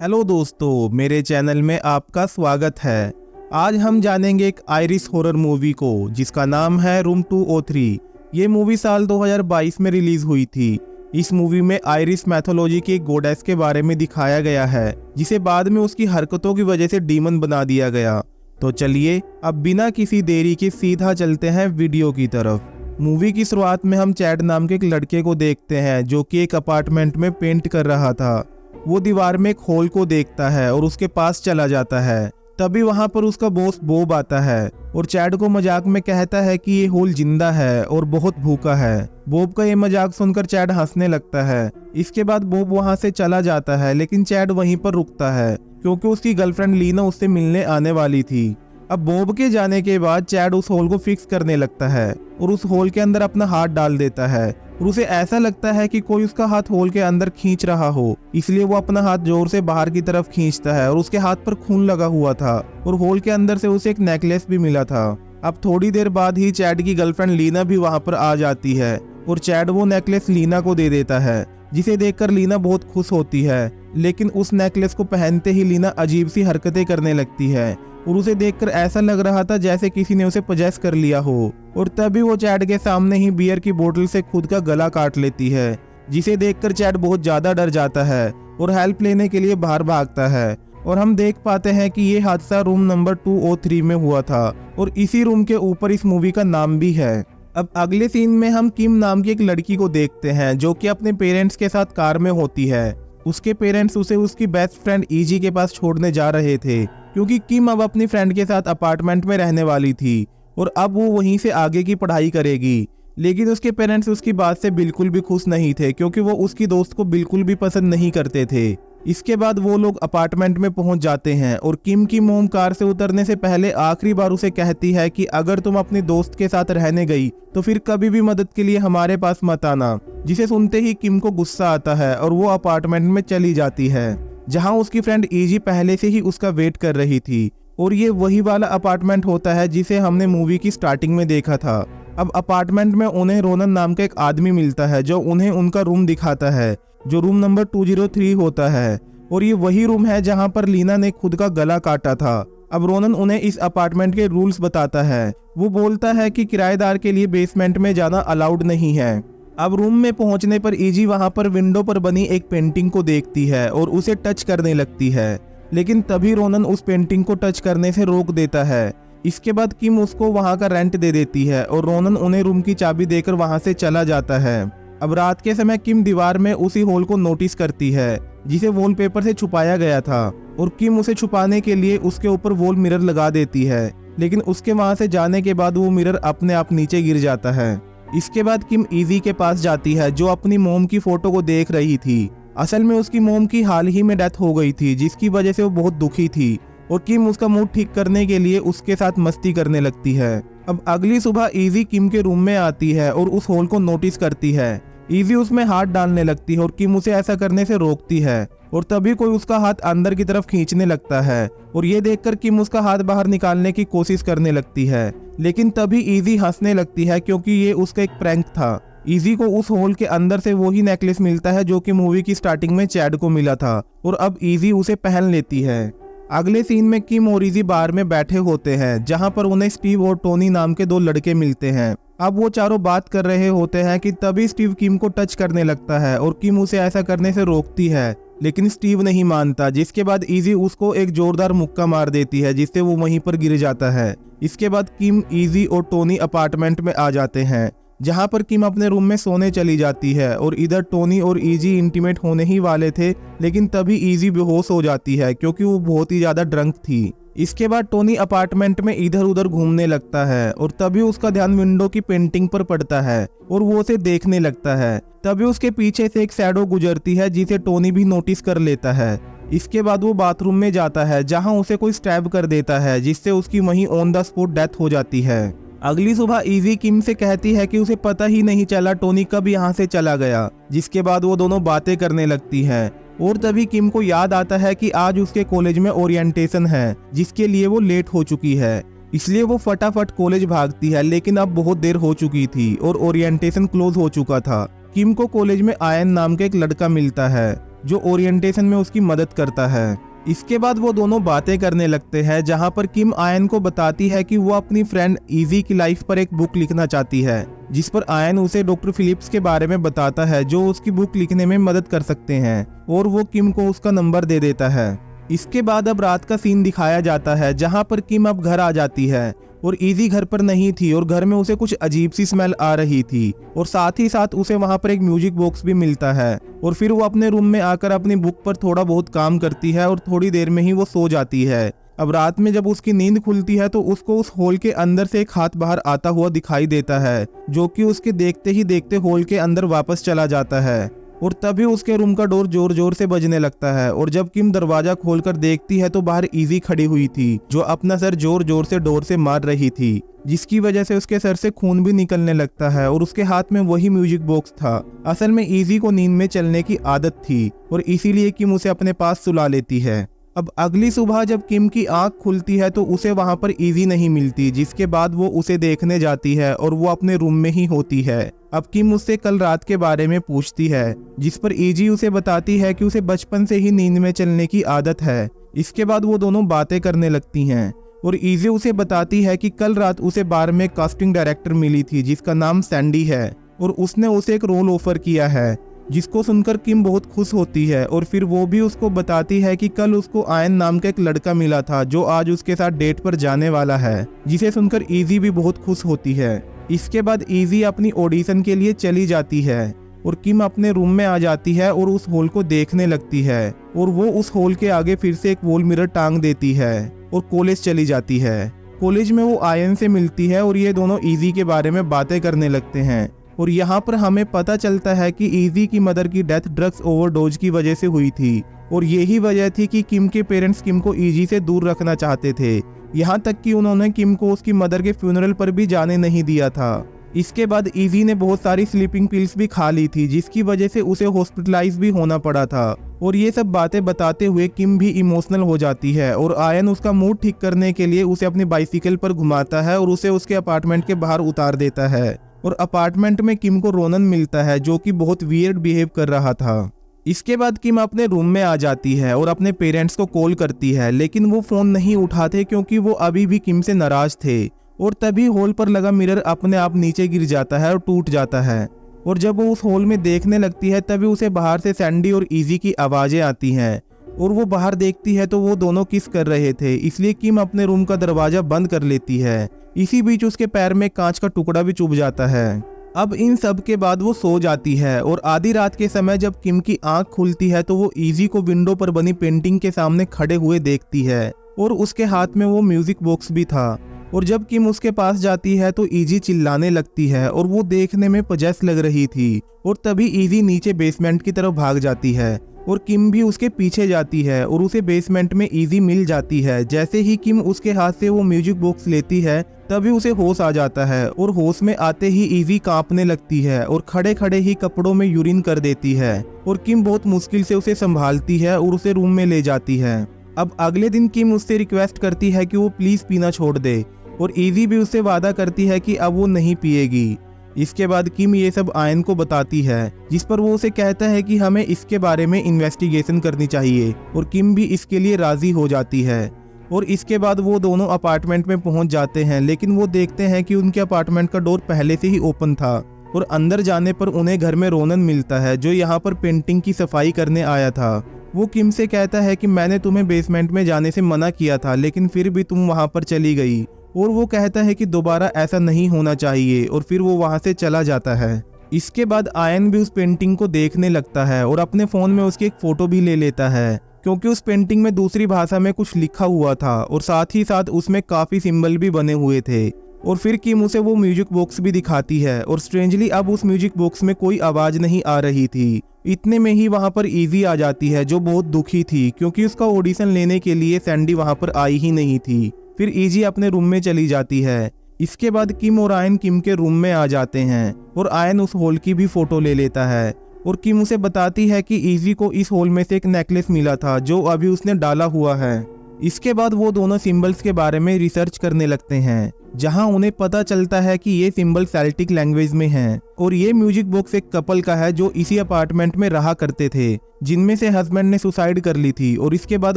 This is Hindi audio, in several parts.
हेलो दोस्तों, मेरे चैनल में आपका स्वागत है। आज हम जानेंगे एक आयरिश हॉरर मूवी को जिसका नाम है रूम 203। ये मूवी साल 2022 में रिलीज हुई थी। इस मूवी में आयरिश मैथोलॉजी की एक गॉडेस के बारे में दिखाया गया है जिसे बाद में उसकी हरकतों की वजह से डीमन बना दिया गया। तो चलिए अब बिना किसी देरी के सीधा चलते हैं वीडियो की तरफ। मूवी की शुरुआत में हम चैड नाम के एक लड़के को देखते हैं जो कि एक अपार्टमेंट में पेंट कर रहा था। वो दीवार में एक होल को देखता है और उसके पास चला जाता है। तभी वहां पर उसका बॉस बॉब आता है और चैड को मजाक में कहता है कि ये होल जिंदा है और बहुत भूखा है। बॉब का ये मजाक सुनकर चैड हंसने लगता है। इसके बाद बॉब वहां से चला जाता है, लेकिन चैड वहीं पर रुकता है क्योंकि उसकी गर्लफ्रेंड लीना उससे मिलने आने वाली थी। अब बॉब के जाने के बाद चैड उस होल को फिक्स करने लगता है और उस होल के अंदर अपना हाथ डाल देता है और उसे ऐसा लगता है कि कोई उसका हाथ होल के अंदर खींच रहा हो, इसलिए वो अपना हाथ जोर से बाहर की तरफ खींचता है और उसके हाथ पर खून लगा हुआ था और होल के अंदर से उसे एक नेकलेस भी मिला था। अब थोड़ी देर बाद ही चैड की गर्लफ्रेंड लीना भी वहां पर आ जाती है और चैड वो नेकलेस लीना को दे देता है, जिसे देखकर लीना बहुत खुश होती है। लेकिन उस नेकलेस को पहनते ही लीना अजीब सी हरकतें करने लगती है और उसे देखकर ऐसा लग रहा था जैसे किसी ने उसे पजेस कर लिया हो। और तभी वो चैड के सामने ही बियर की बोतल से खुद का गला काट लेती है, जिसे देखकर चैड बहुत ज्यादा डर जाता है और हेल्प लेने के लिए बाहर भागता है। और हम देख पाते हैं कि ये हादसा रूम नंबर 203 में हुआ था और इसी रूम के ऊपर इस मूवी का नाम भी है। अब अगले सीन में हम किम नाम की एक लड़की को देखते हैं जो कि अपने पेरेंट्स के साथ कार में होती है। उसके पेरेंट्स उसे उसकी बेस्ट फ्रेंड ईजी के पास छोड़ने जा रहे थे क्योंकि किम अब अपनी फ्रेंड के साथ अपार्टमेंट में रहने वाली थी और अब वो वहीं से आगे की पढ़ाई करेगी। लेकिन उसके पेरेंट्स उसकी बात से बिल्कुल भी खुश नहीं थे क्योंकि वो उसकी दोस्त को बिल्कुल भी पसंद नहीं करते थे। इसके बाद वो लोग अपार्टमेंट में पहुंच जाते हैं और किम की मोम कार से उतरने से पहले आखिरी बार उसे कहती है कि अगर तुम अपने दोस्त के साथ रहने गई तो फिर कभी भी मदद के लिए हमारे पास मत आना। जिसे सुनते ही किम को गुस्सा आता है और वो अपार्टमेंट में चली जाती है जहां उसकी फ्रेंड ईजी पहले से ही उसका वेट कर रही थी। और ये वही वाला अपार्टमेंट होता है जिसे हमने मूवी की स्टार्टिंग में देखा था। अब अपार्टमेंट में उन्हें रोनन नाम का एक आदमी मिलता है जो उन्हें उनका रूम दिखाता है जो रूम नंबर 203 होता है। और ये वही रूम है जहां पर लीना ने खुद का गला काटा था। अब रोनन उन्हें इस अपार्टमेंट के रूल्स बताता है। वो बोलता है कि किराएदार के लिए बेसमेंट में जाना अलाउड नहीं है। अब रूम में पहुंचने पर ईजी वहां पर विंडो पर बनी एक पेंटिंग को देखती है और उसे टच करने लगती है, लेकिन तभी रोनन उस पेंटिंग को टच करने से रोक देता है। इसके बाद किम उसको वहां का रेंट दे देती है और रोनन उन्हें रूम की चाबी देकर वहां से चला जाता है। अब रात के समय किम दीवार में उसी होल को नोटिस करती है जिसे वॉलपेपर से छुपाया गया था और किम उसे छुपाने के लिए उसके ऊपर वॉल मिरर लगा देती है, लेकिन उसके वहां से जाने के बाद वो मिरर अपने आप नीचे गिर जाता है। इसके बाद किम ईजी के पास जाती है जो अपनी मोम की फोटो को देख रही थी। असल में उसकी मोम की हाल ही में डेथ हो गई थी जिसकी वजह से वो बहुत दुखी थी और किम उसका मूड ठीक करने के लिए उसके साथ मस्ती करने लगती है। अब अगली सुबह ईजी किम के रूम में आती है और उस होल को नोटिस करती है। ईजी उसमें हाथ डालने लगती है और किम उसे ऐसा करने से रोकती है और तभी कोई उसका हाथ अंदर की तरफ खींचने लगता है और ये देखकर किम उसका हाथ बाहर निकालने की कोशिश करने लगती है, लेकिन तभी ईजी हंसने लगती है क्योंकि ये उसका एक प्रैंक था। ईजी को उस होल के अंदर से वही नेकलेस मिलता है जो कि मूवी की स्टार्टिंग में चैड को मिला था और अब ईजी उसे पहन लेती है। अगले सीन में किम और ईजी बार में बैठे होते हैं जहां पर उन्हें स्टीव और टोनी नाम के दो लड़के मिलते हैं। अब वो चारों बात कर रहे होते हैं कि तभी स्टीव किम को टच करने लगता है और किम उसे ऐसा करने से रोकती है, लेकिन स्टीव नहीं मानता। जिसके बाद ईजी उसको एक जोरदार मुक्का मार देती है जिससे वो वहीं पर गिर जाता है। इसके बाद किम, ईजी और टोनी अपार्टमेंट में आ जाते हैं जहां पर किम अपने रूम में सोने चली जाती है और इधर टोनी और ईजी इंटीमेट होने ही वाले थे, लेकिन तभी ईजी बेहोश हो जाती है क्योंकि वो बहुत ही ज्यादा ड्रंक थी। इसके बाद टोनी अपार्टमेंट में इधर उधर घूमने लगता है और तभी उसका ध्यान विंडो की पेंटिंग पर पड़ता है और वो उसे देखने लगता है। तभी उसके पीछे से एक शैडो गुजरती है जिसे टोनी भी नोटिस कर लेता है। इसके बाद वो बाथरूम में जाता है जहां उसे कोई स्टैब कर देता है जिससे उसकी वहीं ऑन द स्पॉट डेथ हो जाती है। अगली सुबह ईजी किम से कहती है कि उसे पता ही नहीं चला टोनी कब यहाँ से चला गया। जिसके बाद वो दोनों बातें करने लगती हैं और तभी किम को याद आता है कि आज उसके कॉलेज में ओरिएंटेशन है जिसके लिए वो लेट हो चुकी है। इसलिए वो फटाफट कॉलेज भागती है, लेकिन अब बहुत देर हो चुकी थी और ओरिएंटेशन क्लोज हो चुका था। किम को कॉलेज में आयन नाम का एक लड़का मिलता है जो ओरिएंटेशन में उसकी मदद करता है। इसके बाद वो दोनों बातें करने लगते हैं, जहां पर किम आयन को बताती है कि वो अपनी फ्रेंड इजी की लाइफ पर एक बुक लिखना चाहती है, जिस पर आयन उसे डॉक्टर फिलिप्स के बारे में बताता है जो उसकी बुक लिखने में मदद कर सकते हैं, और वो किम को उसका नंबर दे देता है। इसके बाद अब रात का सीन दिखाया जाता है, जहां पर किम अब घर आ जाती है और इजी घर पर नहीं थी और घर में उसे कुछ अजीब सी स्मेल आ रही थी, और साथ ही साथ उसे वहां पर एक म्यूजिक बॉक्स भी मिलता है। और फिर वो अपने रूम में आकर अपनी बुक पर थोड़ा बहुत काम करती है और थोड़ी देर में ही वो सो जाती है। अब रात में जब उसकी नींद खुलती है तो उसको उस हॉल के अंदर से एक हाथ बाहर आता हुआ दिखाई देता है, जो कि उसके देखते ही देखते हॉल के अंदर वापस चला जाता है। और तभी उसके रूम का डोर जोर जोर से बजने लगता है, और जब किम दरवाजा खोलकर देखती है तो बाहर इजी खड़ी हुई थी, जो अपना सर जोर जोर से डोर से मार रही थी, जिसकी वजह से उसके सर से खून भी निकलने लगता है, और उसके हाथ में वही म्यूजिक बॉक्स था। असल में इजी को नींद में चलने की आदत थी और इसीलिए किम उसे अपने पास सुला लेती है। अब अगली सुबह जब किम की आंख खुलती है तो उसे वहां पर इजी नहीं मिलती, जिसके बाद वो उसे देखने जाती है और वो अपने रूम में ही होती है। अब किम उससे कल रात के बारे में पूछती है, जिस पर इजी उसे बताती है कि उसे बचपन से ही नींद में चलने की आदत है। इसके बाद वो दोनों बातें करने लगती हैं और इजी उसे बताती है कि कल रात उसे बार में कास्टिंग डायरेक्टर मिली थी जिसका नाम सैंडी है, और उसने उसे एक रोल ऑफर किया है, जिसको सुनकर किम बहुत खुश होती है। और फिर वो भी उसको बताती है कि कल उसको आयन नाम का एक लड़का मिला था जो आज उसके साथ डेट पर जाने वाला है, जिसे सुनकर इजी भी बहुत खुश होती है। इसके बाद इजी अपनी ऑडिशन के लिए चली जाती है और किम अपने रूम में आ जाती है और उस हॉल को देखने लगती है, और वो उस हॉल के आगे फिर से एक वॉल मिरर टांग देती है और कॉलेज चली जाती है। कॉलेज में वो आयन से मिलती है और ये दोनों इजी के बारे में बातें करने लगते हैं, और यहाँ पर हमें पता चलता है कि इजी की मदर की डेथ ड्रग्स ओवरडोज की वजह से हुई थी, और यही वजह थी कि किम के पेरेंट्स किम को इजी से दूर रखना चाहते थे। यहाँ तक कि उन्होंने किम को उसकी मदर के फ्यूनरल पर भी जाने नहीं दिया था। इसके बाद इजी ने बहुत सारी स्लीपिंग पिल्स भी खा ली थी, जिसकी वजह से उसे हॉस्पिटलाइज भी होना पड़ा था। और ये सब बातें बताते हुए किम भी इमोशनल हो जाती है, और आयन उसका मूड ठीक करने के लिए उसे अपनी बाइसिकल पर घुमाता है और उसे उसके अपार्टमेंट के बाहर उतार देता है। और अपार्टमेंट में किम को रोनन मिलता है, जो कि बहुत वियर्ड बिहेव कर रहा था। इसके बाद किम अपने रूम में आ जाती है और अपने पेरेंट्स को कॉल करती है, लेकिन वो फोन नहीं उठाते क्योंकि वो अभी भी किम से नाराज थे। और तभी हॉल पर लगा मिरर अपने आप नीचे गिर जाता है और टूट जाता है, और जब वो उस हॉल में देखने लगती है तभी उसे बाहर से सैंडी और इजी की आवाजें आती हैं, और वो बाहर देखती है तो वो दोनों किस कर रहे थे, इसलिए किम अपने रूम का दरवाजा बंद कर लेती है। इसी बीच उसके पैर में कांच का टुकड़ा भी चुभ जाता है। अब इन सब के बाद वो सो जाती है, और आधी रात के समय जब किम की आंख खुलती है तो वो इजी को विंडो पर बनी पेंटिंग के सामने खड़े हुए देखती है, और उसके हाथ में वो म्यूजिक बॉक्स भी था। और जब किम उसके पास जाती है तो इजी चिल्लाने लगती है, और वो देखने में पजेस लग रही थी। और तभी इजी नीचे बेसमेंट की तरफ भाग जाती है, और किम भी उसके पीछे जाती है, और उसे बेसमेंट में इजी मिल जाती है। जैसे ही किम उसके हाथ से वो म्यूजिक बॉक्स लेती है तभी उसे होश आ जाता है, और होश में आते ही इजी कांपने लगती है और खड़े खड़े ही कपड़ों में यूरिन कर देती है। और किम बहुत मुश्किल से उसे संभालती है और उसे रूम में ले जाती है। अब अगले दिन किम उससे रिक्वेस्ट करती है कि वो प्लीज पीना छोड़ दे, और इजी भी उससे वादा करती है कि अब वो नहीं पिएगी। इसके बाद किम ये सब आयन को बताती है, जिस पर वो उसे कहता है कि हमें इसके बारे में इन्वेस्टिगेशन करनी चाहिए, और किम भी इसके लिए राजी हो जाती है। और इसके बाद वो दोनों अपार्टमेंट में पहुंच जाते हैं, लेकिन वो देखते हैं कि उनके अपार्टमेंट का डोर पहले से ही ओपन था, और अंदर जाने पर उन्हें घर में रोनन मिलता है, जो यहाँ पर पेंटिंग की सफाई करने आया था। वो किम से कहता है कि मैंने तुम्हें बेसमेंट में जाने से मना किया था, लेकिन फिर भी तुम वहां पर चली गई। और वो कहता है कि दोबारा ऐसा नहीं होना चाहिए, और फिर वो वहां से चला जाता है। इसके बाद आयन भी उस पेंटिंग को देखने लगता है और अपने फोन में उसकी एक फोटो भी ले लेता है, क्योंकि उस पेंटिंग में दूसरी भाषा में कुछ लिखा हुआ था, और साथ ही साथ उसमें काफी सिंबल भी बने हुए थे। और फिर किम उसे वो म्यूजिक बॉक्स भी दिखाती है, और स्ट्रेंजली अब उस म्यूजिक बॉक्स में कोई आवाज नहीं आ रही थी। इतने में ही वहां पर इजी आ जाती है, जो बहुत दुखी थी क्योंकि उसका ऑडिशन लेने के लिए सैंडी वहां पर आई ही नहीं थी। फिर इजी अपने रूम में चली जाती है। इसके बाद किम और आयन किम के रूम में आ जाते हैं, और आयन उस हॉल की भी फोटो ले लेता है, और किम उसे बताती है कि इजी को इस हॉल में से एक नेकलेस मिला था जो अभी उसने डाला हुआ है। इसके बाद वो दोनों सिंबल्स के बारे में रिसर्च करने लगते हैं, जहां उन्हें पता चलता है कि ये सिंबल सेल्टिक लैंग्वेज में हैं और ये म्यूजिक बॉक्स एक कपल का है जो इसी अपार्टमेंट में रहा करते थे, जिनमें से हस्बैंड ने सुसाइड कर ली थी और इसके बाद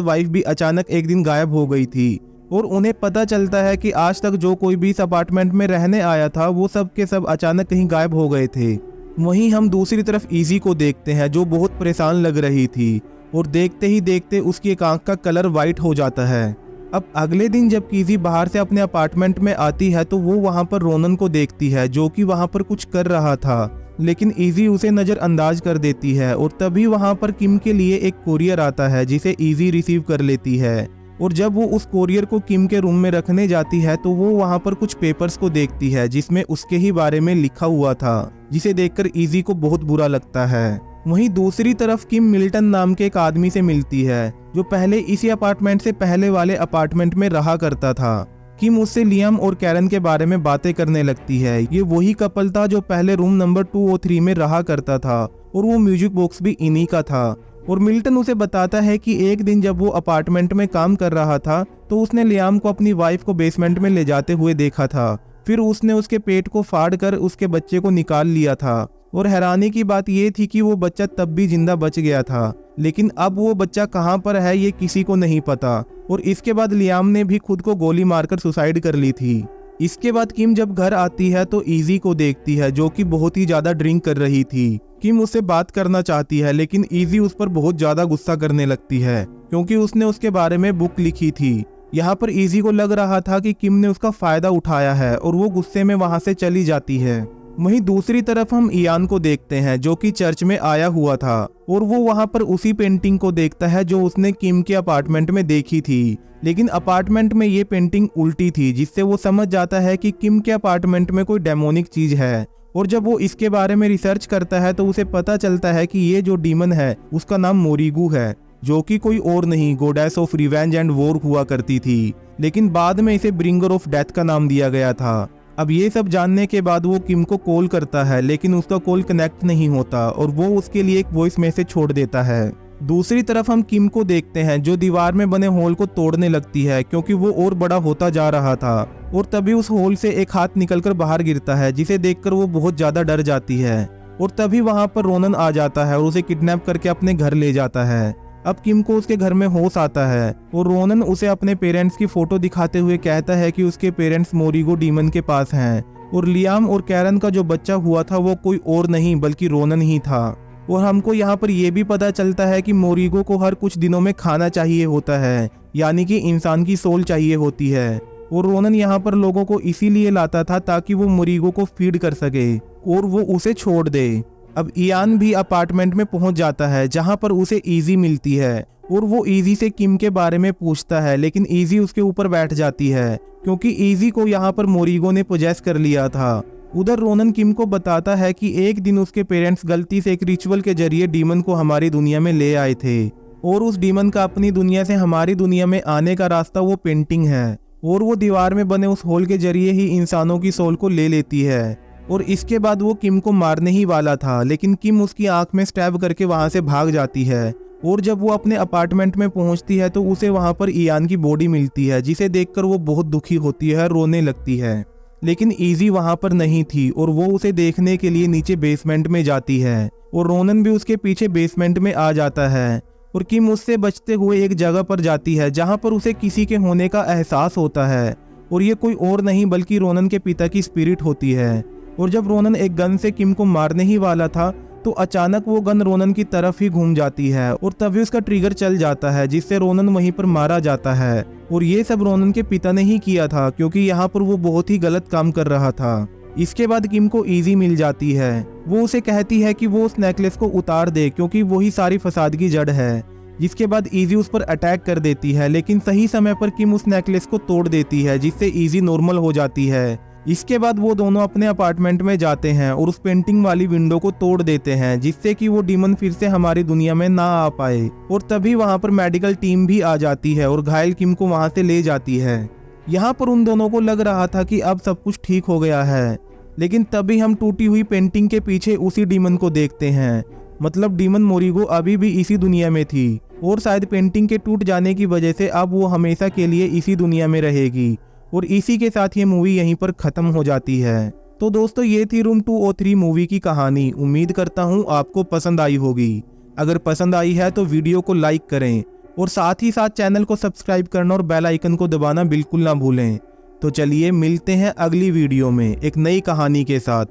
वाइफ भी अचानक एक दिन गायब हो गई थी। और उन्हें पता चलता है कि आज तक जो कोई भी इस अपार्टमेंट में रहने आया था वो सब के सब अचानक कहीं गायब हो गए थे। वहीं हम दूसरी तरफ इजी को देखते हैं जो बहुत परेशान लग रही थी और देखते ही देखते उसकी एक आंख का कलर वाइट हो जाता है। अब अगले दिन जब इजी बाहर से अपने अपार्टमेंट में आती है तो वो वहां पर रोनन को देखती है जो कि वहां पर कुछ कर रहा था, लेकिन इजी उसे नजरअंदाज कर देती है और तभी वहां पर किम के लिए एक कोरियर आता है जिसे इजी रिसीव कर लेती है। और जब वो उस कोरियर को किम के रूम में रखने जाती है तो वो वहां पर कुछ पेपर्स को देखती है जिसमें उसके ही बारे में लिखा हुआ था, जिसे देखकर इजी को बहुत बुरा लगता है। वहीं दूसरी तरफ किम मिल्टन नाम के एक आदमी से मिलती है जो पहले इसी अपार्टमेंट से पहले वाले अपार्टमेंट में रहा करता था। किम उससे लियाम और कैरन के बारे में बातें करने लगती है। ये वही कपल था जो पहले रूम नंबर 203 में रहा करता था और वो म्यूजिक बॉक्स भी इन्हीं का था। और मिल्टन उसे बताता है कि एक दिन जब वो अपार्टमेंट में काम कर रहा था तो उसने लियाम को अपनी वाइफ को बेसमेंट में ले जाते हुए देखा था। फिर उसने उसके पेट को फाड़ कर उसके बच्चे को निकाल लिया था और हैरानी की बात यह थी कि वो बच्चा तब भी जिंदा बच गया था, लेकिन अब वो बच्चा कहाँ पर है ये किसी को नहीं पता। और इसके बाद लियाम ने भी खुद को गोली मारकर सुसाइड कर ली थी। इसके बाद किम जब घर आती है तो इजी को देखती है जो कि बहुत ही ज्यादा ड्रिंक कर रही थी। किम उससे बात करना चाहती है लेकिन इजी उस पर बहुत ज्यादा गुस्सा करने लगती है क्योंकि उसने उसके बारे में बुक लिखी थी। यहाँ पर इजी को लग रहा था कि किम ने उसका फायदा उठाया है और वो गुस्से में वहां से चली जाती है। वहीं दूसरी तरफ हम इयान को देखते हैं जो कि चर्च में आया हुआ था और वो वहां पर उसी पेंटिंग को देखता है जो उसने किम के अपार्टमेंट में देखी थी, लेकिन अपार्टमेंट में ये पेंटिंग उल्टी थी, जिससे वो समझ जाता है कि किम के अपार्टमेंट में कोई डेमोनिक चीज है। और जब वो इसके बारे में रिसर्च करता है तो उसे पता चलता है कि ये जो डीमन है उसका नाम मोरिगू है, जो कि कोई और नहीं goddess of revenge and war हुआ करती थी, लेकिन बाद में इसे ब्रिंगर ऑफ डेथ का नाम दिया गया था। अब ये सब जानने के बाद वो किम को कॉल करता है लेकिन उसका कॉल कनेक्ट नहीं होता और वो उसके लिए एक वॉइस मैसेज छोड़ देता है। दूसरी तरफ हम किम को देखते हैं जो दीवार में बने होल को तोड़ने लगती है क्योंकि वो और बड़ा होता जा रहा था। और तभी उस होल से एक हाथ निकलकर बाहर गिरता है जिसे देखकर वो बहुत ज्यादा डर जाती है। और तभी वहां पर रोनन आ जाता है और उसे किडनैप करके अपने घर ले जाता है। अब किम को उसके घर में होश आता है और रोनन उसे अपने पेरेंट्स की फोटो दिखाते हुए कहता है कि उसके पेरेंट्स मोरिगो डीमन के पास हैं और लियाम और कैरन का जो बच्चा हुआ था वो कोई और नहीं बल्कि रोनन ही था। और हमको यहाँ पर यह भी पता चलता है कि मोरिगो को हर कुछ दिनों में खाना चाहिए होता है, यानी कि इंसान की सोल चाहिए होती है। और रोनन यहाँ पर लोगों को इसीलिए लाता था ताकि वो मोरिगो को फीड कर सके और वो उसे छोड़ दे। अब इयान भी अपार्टमेंट में पहुंच जाता है जहां पर उसे इजी मिलती है और वो इजी से किम के बारे में पूछता है, लेकिन इजी उसके ऊपर बैठ जाती है क्योंकि इजी को यहाँ पर मोरिगो ने पोजेस कर लिया था। उधर रोनन किम को बताता है कि एक दिन उसके पेरेंट्स गलती से एक रिचुअल के जरिए डीमन को हमारी दुनिया में ले आए थे और उस डीमन का अपनी दुनिया से हमारी दुनिया में आने का रास्ता वो पेंटिंग है और वो दीवार में बने उस होल के जरिए ही इंसानों की सोल को ले लेती है। और इसके बाद वो किम को मारने ही वाला था, लेकिन किम उसकी आंख में स्टैब करके वहां से भाग जाती है। और जब वो अपने अपार्टमेंट में पहुंचती है तो उसे वहां पर इयान की बॉडी मिलती है जिसे देखकर वो बहुत दुखी होती है, रोने लगती है। लेकिन इजी वहां पर नहीं थी और वो उसे देखने के लिए नीचे बेसमेंट में जाती है और रोनन भी उसके पीछे बेसमेंट में आ जाता है। और किम उससे बचते हुए एक जगह पर जाती है जहां पर उसे किसी के होने का एहसास होता है और ये कोई और नहीं बल्कि रोनन के पिता की स्पिरिट होती है। और जब रोनन एक गन से किम को मारने ही वाला था तो अचानक वो गन रोनन की तरफ ही घूम जाती है और तभी उसका ट्रिगर चल जाता है जिससे रोनन वहीं पर मारा जाता है। और ये सब रोनन के पिता ने ही किया था क्योंकि यहाँ पर वो बहुत ही गलत काम कर रहा था। इसके बाद किम को इजी मिल जाती है। वो उसे कहती है कि वो उस नेकलेस को उतार दे क्योंकि वही सारी फसाद की जड़ है। जिसके बाद इजी उस पर अटैक कर देती है, लेकिन सही समय पर किम उस नेकलेस को तोड़ देती है जिससे इजी नॉर्मल हो जाती है। इसके बाद वो दोनों अपने अपार्टमेंट में जाते हैं और उस पेंटिंग वाली विंडो को तोड़ देते हैं जिससे कि वो डीमन फिर से हमारी दुनिया में ना आ पाए। और तभी वहां पर मेडिकल टीम भी आ जाती है और घायल किम को वहां से ले जाती है। यहाँ पर उन दोनों को लग रहा था कि अब सब कुछ ठीक हो गया है, लेकिन तभी हम टूटी हुई पेंटिंग के पीछे उसी डीमन को देखते हैं। मतलब डीमन मोरिगो अभी भी इसी दुनिया में थी और शायद पेंटिंग के टूट जाने की वजह से अब वो हमेशा के लिए इसी दुनिया में रहेगी और इसी के साथ ये मूवी यहीं पर ख़त्म हो जाती है। तो दोस्तों ये थी रूम 203 मूवी की कहानी। उम्मीद करता हूँ आपको पसंद आई होगी। अगर पसंद आई है तो वीडियो को लाइक करें और साथ ही साथ चैनल को सब्सक्राइब करना और बेल आइकन को दबाना बिल्कुल ना भूलें। तो चलिए मिलते हैं अगली वीडियो में एक नई कहानी के साथ।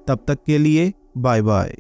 तब तक के लिए बाय बाय।